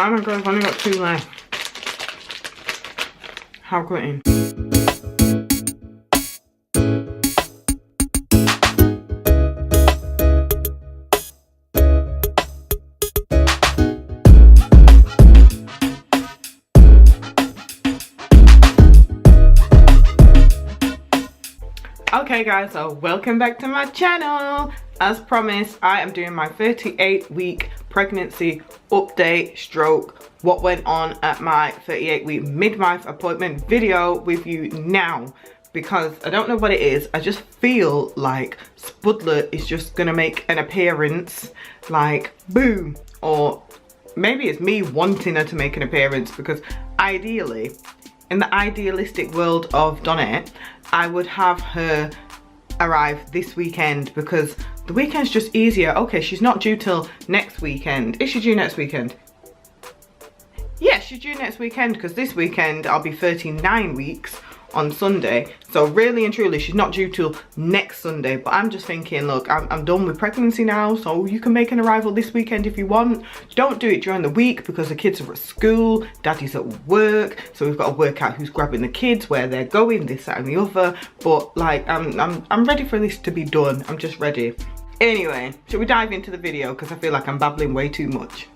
Oh my god, I've only got 2 left. How gritty. Okay guys, so welcome back to my channel. As promised, I am doing my 38-week pregnancy update stroke what went on at my 38-week midwife appointment video with you now, because I don't know what it is. I just feel like Spudlet is just gonna make an appearance, like boom, or maybe it's me wanting her to make an appearance, because ideally, in the idealistic world of Donette, I would have her arrive this weekend, because the weekend's just easier. Okay, she's not due till next weekend. Is she due next weekend? Yeah, she's due next weekend, because this weekend I'll be 39 weeks on Sunday. So really and truly, she's not due till next Sunday. But I'm just thinking, look, I'm done with pregnancy now, so you can make an arrival this weekend if you want. Don't do it during the week because the kids are at school, daddy's at work, so we've got to work out who's grabbing the kids, where they're going, this, that and the other. But like, I'm ready for this to be done. I'm just ready. Anyway, shall we dive into the video, because I feel like I'm babbling way too much.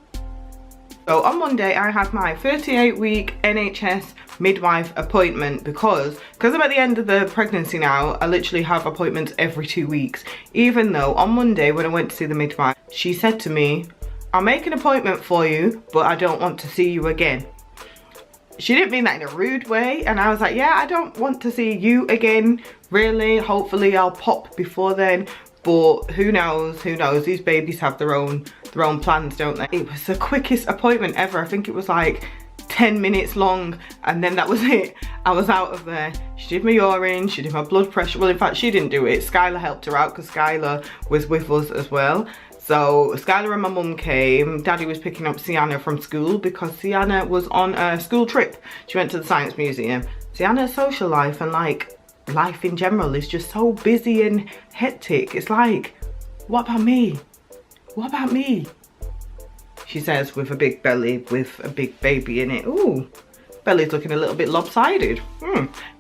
So on Monday I had my 38-week NHS midwife appointment, because I'm at the end of the pregnancy now. I literally have appointments every 2 weeks, even though on Monday when I went to see the midwife, she said to me, I'll make an appointment for you, but I don't want to see you again. She didn't mean that in a rude way, and I was like, yeah, I don't want to see you again, really. Hopefully I'll pop before then, but who knows, these babies have their own plans, don't they? It was the quickest appointment ever. I think it was like 10 minutes long, and then that was it. I was out of there. She did my urine, she did my blood pressure. Well, in fact, she didn't do it. Skylar helped her out, because Skylar was with us as well. So Skylar and my mum came. Daddy was picking up Sienna from school, because Sienna was on a school trip. She went to the Science Museum. Sienna's social life and like life in general is just so busy and hectic. It's like, what about me? What about me? She says, with a big belly with a big baby in it. Ooh, belly's looking a little bit lopsided.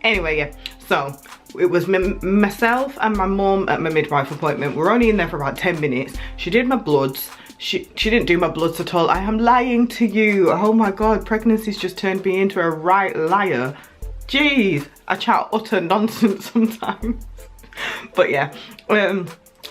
Anyway, yeah, so it was myself and my mum at my midwife appointment. We're only in there for about 10 minutes. She did my bloods. She didn't do my bloods at all. I am lying to you. Oh my god, pregnancy's just turned me into a right liar. Jeez, I chat utter nonsense sometimes. But yeah,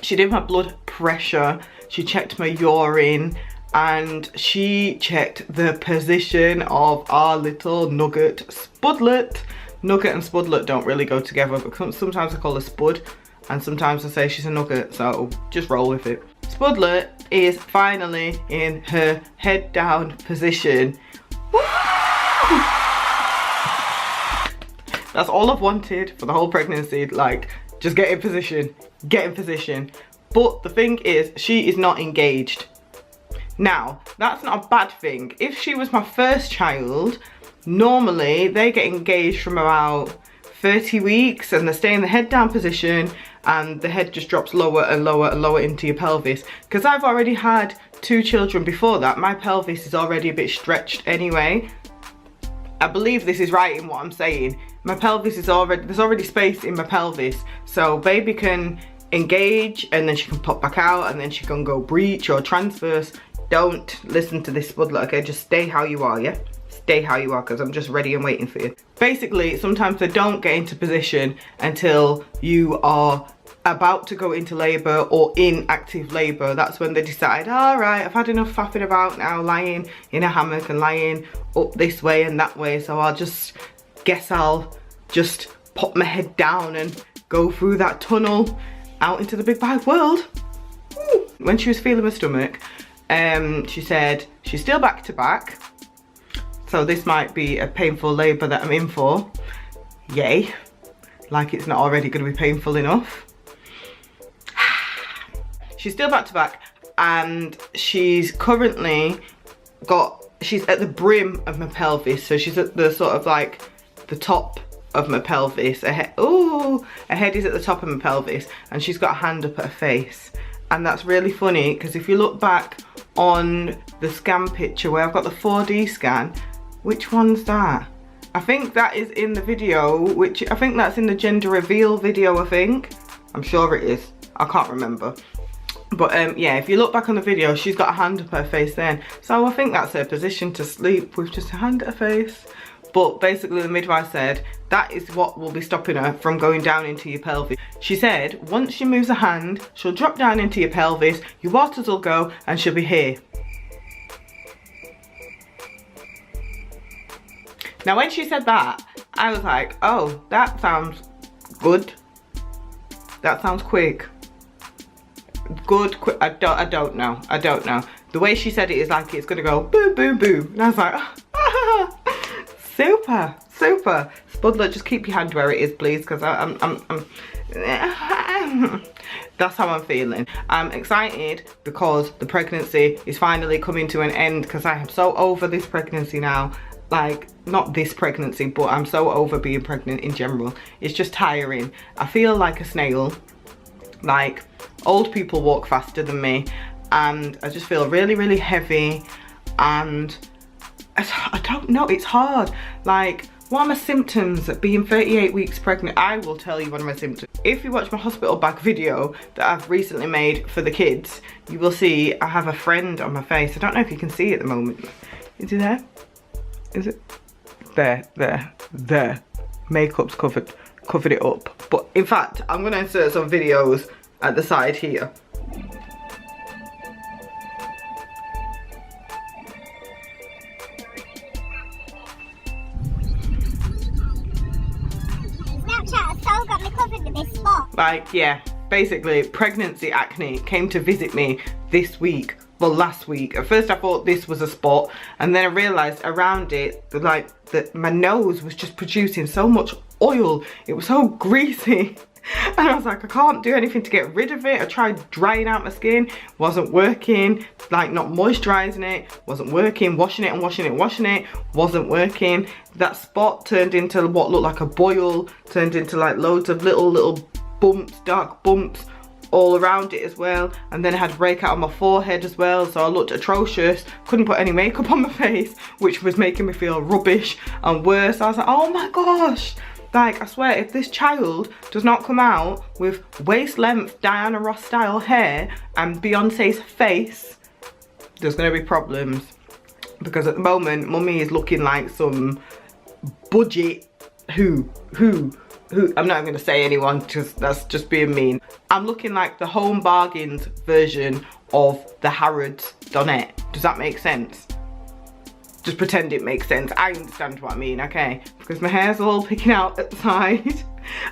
she did my blood pressure, she checked my urine, and she checked the position of our little nugget Spudlet. Nugget and Spudlet don't really go together, but sometimes I call her Spud and sometimes I say she's a nugget, so just roll with it. Spudlet is finally in her head down position. That's all I've wanted for the whole pregnancy, like, just get in position, get in position. But the thing is, she is not engaged. Now, that's not a bad thing. If she was my first child, normally they get engaged from about 30 weeks and they stay in the head down position, and the head just drops lower and lower and lower into your pelvis. Because I've already had 2 children before that, my pelvis is already a bit stretched anyway. I believe this is right in what I'm saying. My pelvis is there's already space in my pelvis, so baby can engage and then she can pop back out and then she can go breech or transverse. Don't listen to this Spudlet, okay? Just stay how you are, yeah? Stay how you are, because I'm just ready and waiting for you. Basically, sometimes they don't get into position until you are about to go into labour or in active labour. That's when they decide, all right, I've had enough faffing about now, lying in a hammock and lying up this way and that way, so I'll just pop my head down and go through that tunnel out into the big wide world. Woo. When she was feeling my stomach, she said she's still back to back, so this might be a painful labour that I'm in for. Yay, like it's not already going to be painful enough. She's still back to back, and she's currently she's at the brim of my pelvis, so she's at the sort of like the top of my pelvis. Her head is at the top of my pelvis, and she's got a hand up at her face. And that's really funny, because if you look back on the scan picture where I've got the 4D scan. Which one's that? I think that is in the video, which I think that's in the gender reveal video, I think. I'm sure it is. I can't remember. But yeah, if you look back on the video, she's got a hand up her face then. So I think that's her position to sleep with just a hand at her face. But basically the midwife said that is what will be stopping her from going down into your pelvis. She said once she moves her hand, she'll drop down into your pelvis, your waters will go and she'll be here. Now when she said that, I was like, oh, that sounds good. That sounds quick. Good, quick. I don't know. The way she said it is like it's gonna go boom, boom, boom. And I was like, ah, super, super. Spudler, just keep your hand where it is, please, because that's how I'm feeling. I'm excited because the pregnancy is finally coming to an end, because I am so over this pregnancy now. Like, not this pregnancy, but I'm so over being pregnant in general. It's just tiring. I feel like a snail. Like, old people walk faster than me, and I just feel really, really heavy, and I don't know, it's hard. Like, what are my symptoms of being 38 weeks pregnant? I will tell you one of my symptoms. If you watch my hospital bag video that I've recently made for the kids, you will see I have a friend on my face. I don't know if you can see it at the moment. Is it there? Is it? There. Makeup's covered it up. But in fact, I'm gonna insert some videos at the side here. Snapchat has so got me covered with this spot. Like, yeah, basically pregnancy acne came to visit me this week. Well, last week. At first I thought this was a spot, and then I realized around it, like, that my nose was just producing so much oil. It was so greasy. And I was like, I can't do anything to get rid of it. I tried drying out my skin, wasn't working. Like, not moisturizing it, wasn't working. Washing it and washing it and washing it, wasn't working. That spot turned into what looked like a boil, turned into like loads of little bumps, dark bumps all around it as well. And then I had a breakout on my forehead as well, so I looked atrocious. Couldn't put any makeup on my face, which was making me feel rubbish and worse. I was like, oh my gosh. Like, I swear, if this child does not come out with waist-length Diana Ross style hair and Beyonce's face, there's gonna be problems. Because at the moment, mummy is looking like some budget who, I'm not gonna say anyone, because that's just being mean. I'm looking like the Home Bargains version of the Harrods Donette. Does that make sense? Just pretend it makes sense. I understand what I mean, okay? Because my hair's all picking out at the side.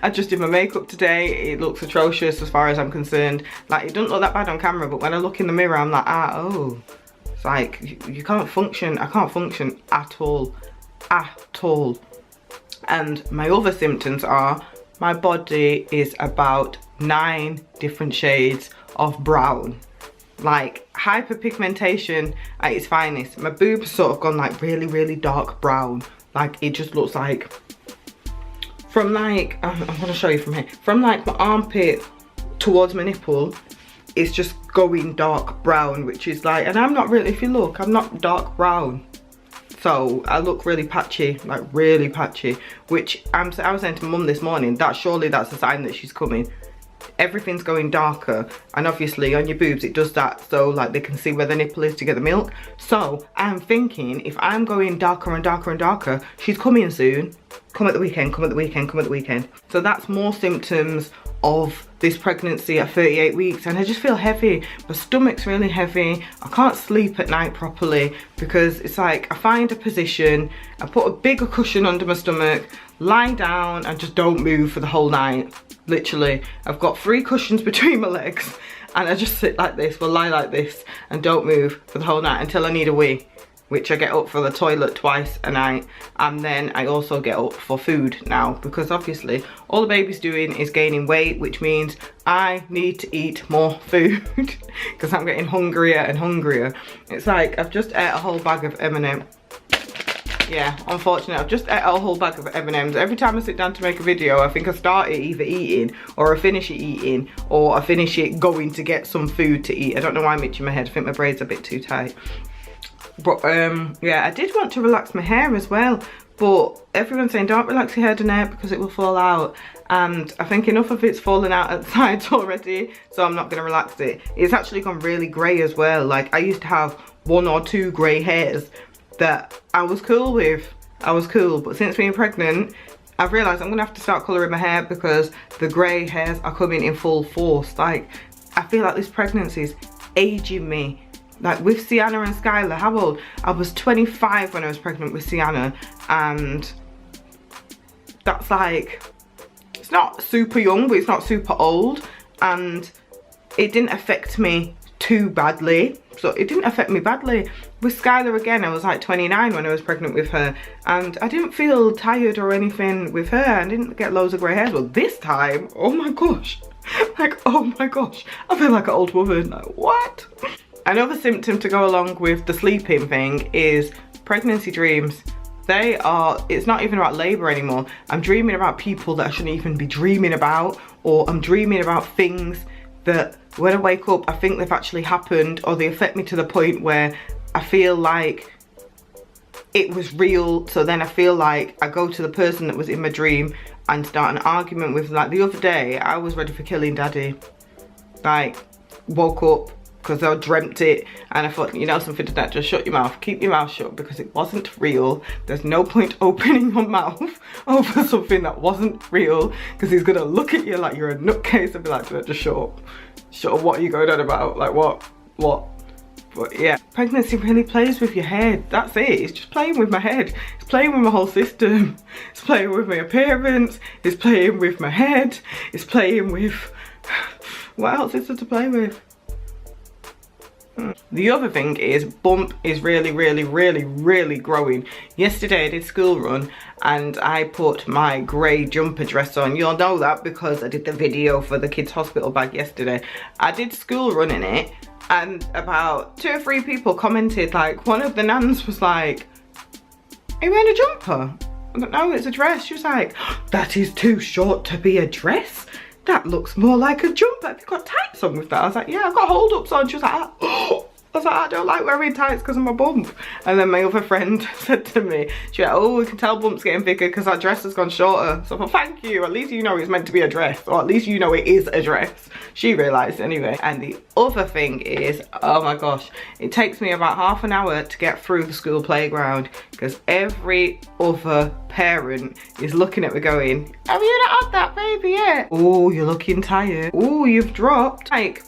I just did my makeup today. It looks atrocious as far as I'm concerned. Like, it doesn't look that bad on camera, but when I look in the mirror, I'm like, oh. It's like, you can't function. I can't function at all. At all. And my other symptoms are, my body is about 9 different shades of brown. Like, hyperpigmentation at its finest. My boobs sort of gone like really, really dark brown. Like, it just looks like, from like, I'm gonna show you from here, from like my armpit towards my nipple, it's just going dark brown, which is like, and I'm not really, if you look, I'm not dark brown. So I look really patchy, like really patchy, which I was saying to my mum this morning, that surely that's a sign that she's coming. Everything's going darker, and obviously on your boobs it does that, so like they can see where the nipple is to get the milk. So I'm thinking, if I'm going darker and darker and darker, she's coming soon. Come at the weekend, come at the weekend, come at the weekend. So that's more symptoms of this pregnancy at 38 weeks, and I just feel heavy. My stomach's really heavy. I can't sleep at night properly, because it's like I find a position, I put a bigger cushion under my stomach, lie down and just don't move for the whole night. Literally, I've got 3 cushions between my legs, and I just sit like this, lie like this, and don't move for the whole night until I need a wee, which I get up for the toilet twice a night, and then I also get up for food now, because obviously all the baby's doing is gaining weight, which means I need to eat more food because I'm getting hungrier and hungrier. It's like I've just ate a whole bag of M&M. yeah, unfortunately, I've just ate a whole bag of M&Ms. Every time I sit down to make a video, I think I start it either eating, or I finish it eating, or I finish it going to get some food to eat. I don't know why I'm itching my head. I think my braid's a bit too tight. But yeah, I did want to relax my hair as well, but everyone's saying don't relax your hair tonight because it will fall out. And I think enough of it's fallen out at the sides already, so I'm not going to relax it. It's actually gone really grey as well. Like, I used to have 1 or 2 grey hairs that I was cool with. I was cool, but since being pregnant, I've realised I'm going to have to start colouring my hair because the grey hairs are coming in full force. Like, I feel like this pregnancy is aging me. Like with Sienna and Skylar, how old? I was 25 when I was pregnant with Sienna, and that's like, it's not super young, but it's not super old, and it didn't affect me too badly. So it didn't affect me badly. With Skylar again, I was like 29 when I was pregnant with her, and I didn't feel tired or anything with her. I didn't get loads of grey hairs. Well, this time, oh my gosh, like, oh my gosh, I feel like an old woman. Like, what? Another symptom to go along with the sleeping thing is pregnancy dreams. They are, it's not even about labour anymore. I'm dreaming about people that I shouldn't even be dreaming about, or I'm dreaming about things that when I wake up I think they've actually happened, or they affect me to the point where I feel like it was real. So then I feel like I go to the person that was in my dream and start an argument with them. Like the other day, I was ready for killing Daddy. Like, woke up because I dreamt it, and I thought, you know something, to that, just shut your mouth, keep your mouth shut, because it wasn't real. There's no point opening your mouth over something that wasn't real, because he's gonna look at you like you're a nutcase and be like, just shut up. Shut up, what are you going on about? Like, what? But yeah, pregnancy really plays with your head. That's it. It's just playing with my head. It's playing with my whole system. It's playing with my appearance. It's playing with my head. It's playing with, what else is there to play with? The other thing is, bump is really growing. Yesterday I did school run and I put my grey jumper dress on. You'll know that because I did the video for the kids hospital bag yesterday. I did school run in it, and about 2 or 3 people commented. Like, one of the nans was like, are you wearing a jumper? I'm like, no, it's a dress. She was like, that is too short to be a dress. That looks more like a jumper. Have you got tights on with that? I was like, yeah, I've got hold ups on. She was like, oh. I was like, I don't like wearing tights because of my bump. And then my other friend said to me, she went, oh, we can tell bump's getting bigger because our dress has gone shorter. So I thought, thank you. At least you know it's meant to be a dress, or at least you know it is a dress. She realised anyway. And the other thing is, oh my gosh, it takes me about half an hour to get through the school playground because every other parent is looking at me going, have you not had that baby yet? Oh, you're looking tired. Oh, you've dropped. Like,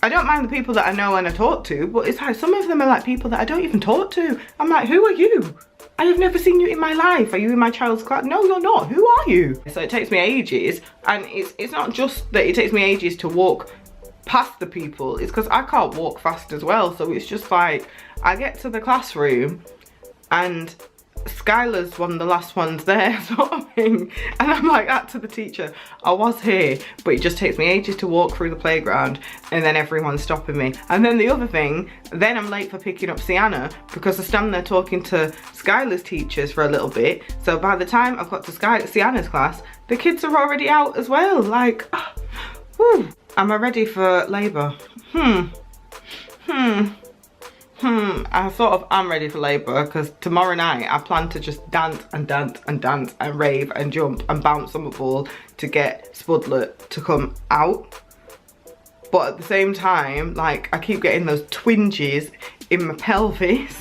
I don't mind the people that I know and I talk to, but it's like some of them are like people that I don't even talk to. I'm like, who are you? I have never seen you in my life. Are you in my child's class? No, you're not. Who are you? So it takes me ages, and it's not just that it takes me ages to walk past the people. It's because I can't walk fast as well. So it's just like, I get to the classroom and Skylar's one of the last ones there, sort of thing, and I'm like that to the teacher, I was here, but it just takes me ages to walk through the playground, and then everyone's stopping me. And then the other thing, then I'm late for picking up Sienna because I stand there talking to Skylar's teachers for a little bit. So by the time I've got to Sienna's class, the kids are already out as well. Like, whew. Am I ready for labour? I sort of am ready for labour because tomorrow night I plan to just dance and dance and dance and rave and jump and bounce on the ball to get Spudlet to come out. But at the same time, like, I keep getting those twinges in my pelvis,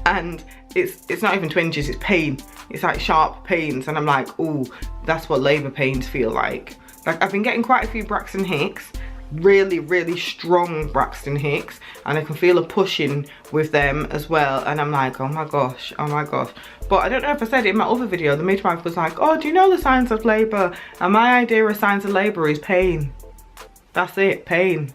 and it's not even twinges, it's pain. It's like sharp pains, and I'm like, ooh, that's what labour pains feel like. Like, I've been getting quite a few Braxton Hicks, really strong Braxton Hicks, and I can feel a pushing with them as well, and I'm like, oh my gosh. But I don't know if I said it in my other video, the midwife was like, oh, do you know the signs of labour? And my idea of signs of labour is pain. That's it, pain.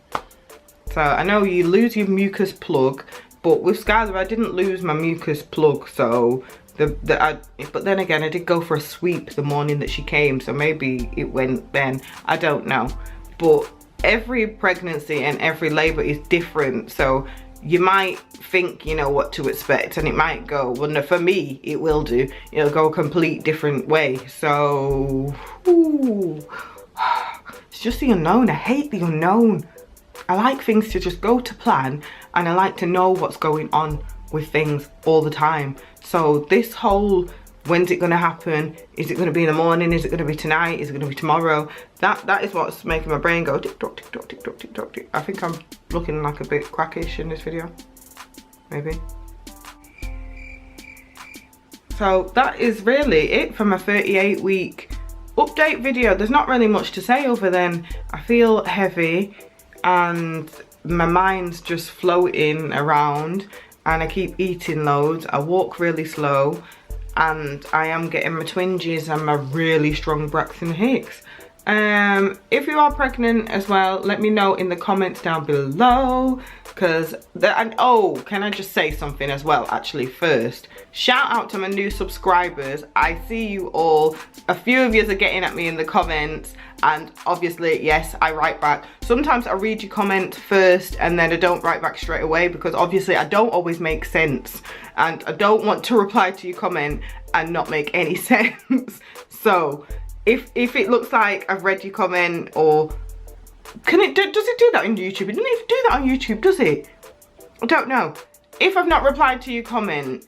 So I know you lose your mucus plug, but with Skylar I didn't lose my mucus plug, so but then again, I did go for a sweep the morning that she came, so maybe it went then, I don't know. But every pregnancy and every labour is different, so you might think you know what to expect, and it might go, well, no, for me it will do, it'll go a complete different way. So ooh, it's just the unknown. I hate the unknown. I like things to just go to plan, and I like to know what's going on with things all the time. So this whole, when's it going to happen, is it going to be in the morning, is it going to be tonight, is it going to be tomorrow, that is what's making my brain go tick tock tick tock tick tock tick tock tick. I think I'm looking like a bit crackish in this video, maybe. So that is really it for my 38-week update video. There's not really much to say other than I feel heavy and my mind's just floating around, and I keep eating loads. I walk really slow, and I am getting my twinges and my really strong Braxton Hicks. If you are pregnant as well, let me know in the comments down below, because oh, can I just say something as well actually first? Shout out to my new subscribers. I see you all. A few of you are getting at me in the comments, and obviously yes, I write back. Sometimes I read your comment first and then I don't write back straight away, because obviously I don't always make sense, and I don't want to reply to your comment and not make any sense. So if it looks like I've read your comment, or does it do that on YouTube? It doesn't even do that on YouTube, does it? I don't know. If I've not replied to your comment,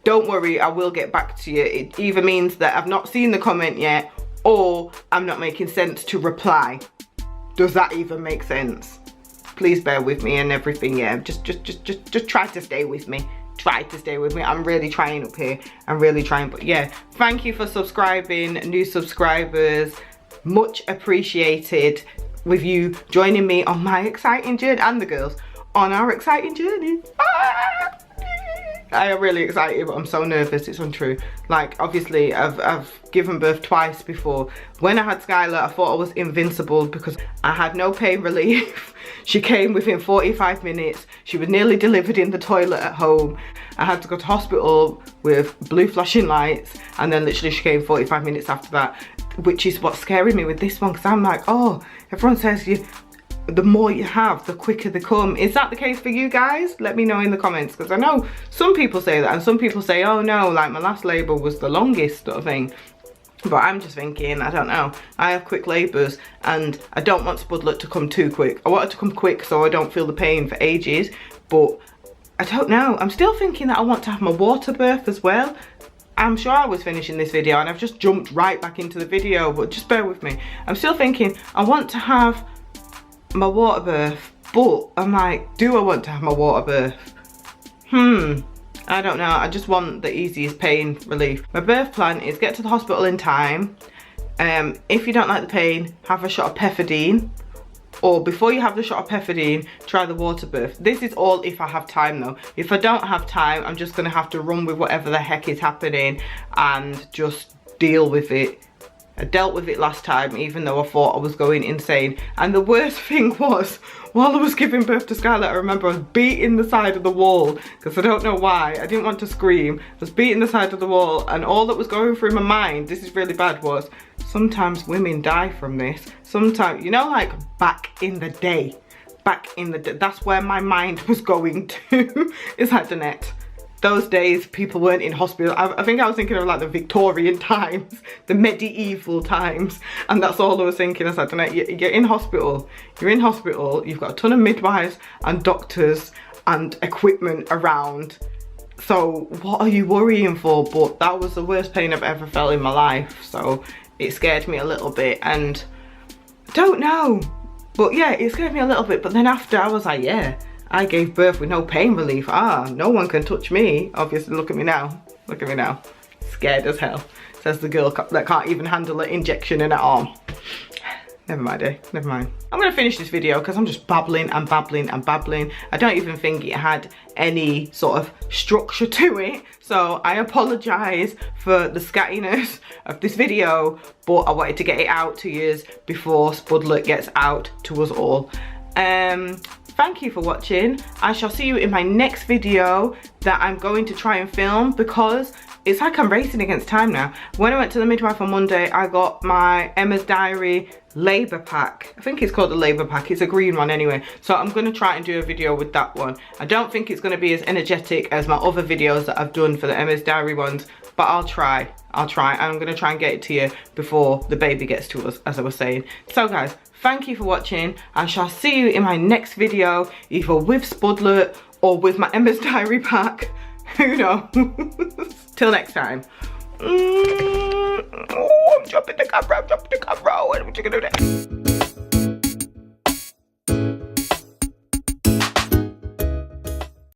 don't worry, I will get back to you. It either means that I've not seen the comment yet, or I'm not making sense to reply. Does that even make sense? Please bear with me and everything. Yeah, just try to stay with me. Try to stay with me. I'm really trying up here. I'm really trying. But yeah, thank you for subscribing, new subscribers. Much appreciated with you joining me on my exciting journey, and the girls on our exciting journey. I am really excited, but I'm so nervous, it's untrue. Like, obviously I've given birth twice before. When I had Skylar, I thought I was invincible because I had no pain relief. She came within 45 minutes. She was nearly delivered in the toilet at home. I had to go to hospital with blue flashing lights, and then literally she came 45 minutes after that, which is what's scaring me with this one, because I'm like, oh, everyone says the more you have, the quicker they come. Is that the case for you guys? Let me know in the comments, because I know some people say that, and some people say, oh no, like my last labour was the longest sort of thing. But I'm just thinking, I don't know. I have quick labours, and I don't want Spudlet to come too quick. I want it to come quick so I don't feel the pain for ages, but I don't know. I'm still thinking that I want to have my water birth as well. I'm sure I was finishing this video and I've just jumped right back into the video, but just bear with me. I'm still thinking I want to have my water birth, but I'm like, do I want to have my water birth? I don't know. I just want the easiest pain relief. My birth plan is get to the hospital in time. If you don't like the pain, have a shot of pethidine, or before you have the shot of pethidine, try the water birth. This is all if I have time though. If I don't have time, I'm just gonna have to run with whatever the heck is happening and just deal with it. I dealt with it last time, even though I thought I was going insane. And the worst thing was, while I was giving birth to Skylar, I remember I was beating the side of the wall, because I don't know why. I didn't want to scream. I was beating the side of the wall, and all that was going through my mind, this is really bad, was sometimes women die from this. Sometimes, you know, like back in the day, that's where my mind was going to. It's like, Danette, those days people weren't in hospital. I think I was thinking of like the Victorian times, the medieval times, and that's all I was thinking. I was like, you're in hospital, you've got a ton of midwives and doctors and equipment around, so what are you worrying for? But that was the worst pain I've ever felt in my life, so it scared me a little bit, and I don't know, but yeah, it scared me a little bit. But then after, I was like, yeah, I gave birth with no pain relief. No one can touch me. Obviously, look at me now. Look at me now. Scared as hell. Says the girl that can't even handle an injection in her arm. Never mind, never mind. I'm gonna finish this video because I'm just babbling and babbling and babbling. I don't even think it had any sort of structure to it. So I apologise for the scattiness of this video, but I wanted to get it out to you before Spudlet gets out to us all. Thank you for watching. I shall see you in my next video that I'm going to try and film, because it's like I'm racing against time now. When I went to the midwife on Monday, I got my Emma's Diary Labour Pack. I think it's called the Labour Pack. It's a green one anyway. So I'm going to try and do a video with that one. I don't think it's going to be as energetic as my other videos that I've done for the Emma's Diary ones, but I'll try. I'm going to try and get it to you before the baby gets to us, as I was saying. So guys, thank you for watching. I shall see you in my next video, either with Spudlet or with my Emma's Diary Pack. Who knows? Till next time. Oh, I'm dropping the camera. What are you gonna do next?